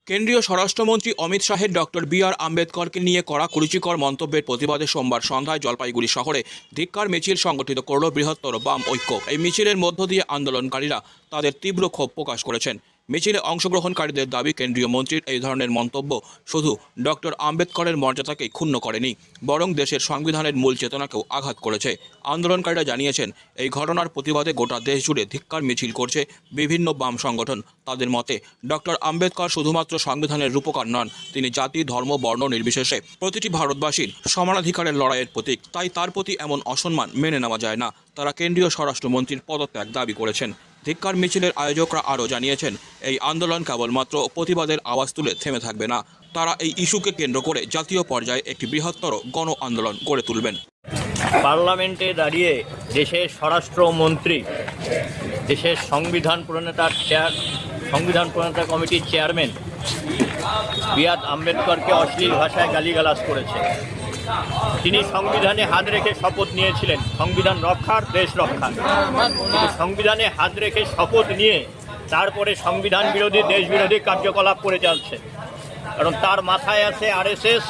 কেন্দ্রীয় স্বরাষ্ট্রমন্ত্রী অমিত শাহের ডক্টর বি.আর. আম্বেদকরকে নিয়ে করা কুরুচিকর মন্তব্যের প্রতিবাদে সোমবার সন্ধ্যায় জলপাইগুড়ি শহরে ধিক্কার মিছিল সংগঠিত করল বৃহত্তর বাম ঐক্য। এই মিছিলের মধ্য দিয়ে আন্দোলনকারীরা তাদের তীব্র ক্ষোভ প্রকাশ করেছেন। মিছিলে অংশগ্রহণকারীদের দাবি, কেন্দ্রীয় মন্ত্রীর এই ধরনের মন্তব্য শুধু ডক্টর আম্বেদকরের মর্যাদাকেই ক্ষুণ্ণ করেনি, বরং দেশের সংবিধানের মূল চেতনাকেও আঘাত করেছে। আন্দোলনকারীরা জানিয়েছেন, এই ঘটনার প্রতিবাদে গোটা দেশ জুড়ে ধিক্কার মিছিল করছে বিভিন্ন বাম সংগঠন। তাদের মতে, ডক্টর আম্বেদকর শুধুমাত্র সংবিধানের রূপকার নন, তিনি জাতি, ধর্ম, বর্ণ নির্বিশেষে প্রতিটি ভারতবাসীর সমানাধিকারের লড়াইয়ের প্রতীক। তাই তার প্রতি এমন অসম্মান মেনে নেওয়া যায় না। তারা কেন্দ্রীয় স্বরাষ্ট্রমন্ত্রীর পদত্যাগ দাবি করেছেন। ধিক্কার মিছিলের আয়োজকরা আরও জানিয়েছেন, এই আন্দোলন কেবলমাত্র প্রতিবাদের আওয়াজ তুলে থেমে থাকবে না, তারা এই ইস্যুকে কেন্দ্র করে জাতীয় পর্যায়ে একটি বৃহত্তর গণ আন্দোলন গড়ে তুলবেন। পার্লামেন্টে দাঁড়িয়ে দেশের স্বরাষ্ট্রমন্ত্রী, দেশের সংবিধান প্রণেতা কমিটির চেয়ারম্যান বি.আর. আম্বেদকরকে অশ্লীল ভাষায় গালিগালাজ করেছে। তিনি সংবিধানে হাত রেখে শপথ নিয়েছিলেন সংবিধান রক্ষার, দেশ রক্ষার, কিন্তু সংবিধানে হাত রেখে শপথ নিয়ে তারপরে সংবিধান বিরোধী, দেশ বিরোধী কার্যকলাপ করে যাচ্ছে। কারণ তার মাথায় আছে আরএসএস,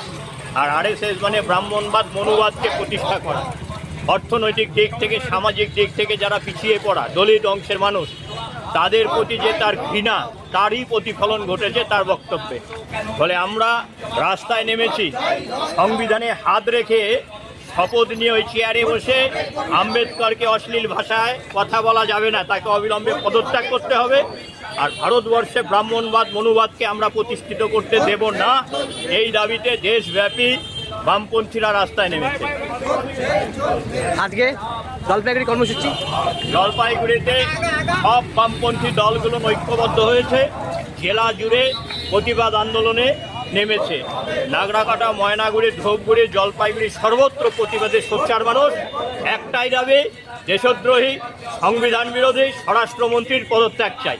আর আরএসএস মানে ব্রাহ্মণবাদ, মনুবাদকে প্রতিষ্ঠা করা। অর্থনৈতিক দিক থেকে, সামাজিক দিক থেকে যারা পিছিয়ে পড়া দলিত অংশের মানুষ, তাদের প্রতি যে তার ঘৃণা, তারই প্রতিফলন ঘটেছে তার বক্তব্যে। ফলে আমরা রাস্তায় নেমেছি, সংবিধানে হাত রেখে শপথ নিয়ে ওই চেয়ারে বসে আম্বেদকরকে অশ্লীল ভাষায় কথা বলা যাবে না, তাকে অবিলম্বে পদত্যাগ করতে হবে। আর ভারতবর্ষে ব্রাহ্মণবাদ, মনুবাদকে আমরা প্রতিষ্ঠিত করতে দেব না, এই দাবিতে দেশব্যাপী বামপন্থীরা রাস্তায় নেমেছে। আজকে জলপাইগুড়ি কর্মসূচি, জলপাইগুড়িতে সব বামপন্থী দলগুলো ঐক্যবদ্ধ হয়েছে, জেলা জুড়ে প্রতিবাদ আন্দোলনে নেমেছে। নাগরাকাটা, ময়নাগুড়ি, ধূপগুড়ি, জলপাইগুড়ি সর্বত্র প্রতিবাদে সোচ্চার মানুষ। একটাই দাবি, দেশদ্রোহী, সংবিধান বিরোধী স্বরাষ্ট্রমন্ত্রীর পদত্যাগ চাই।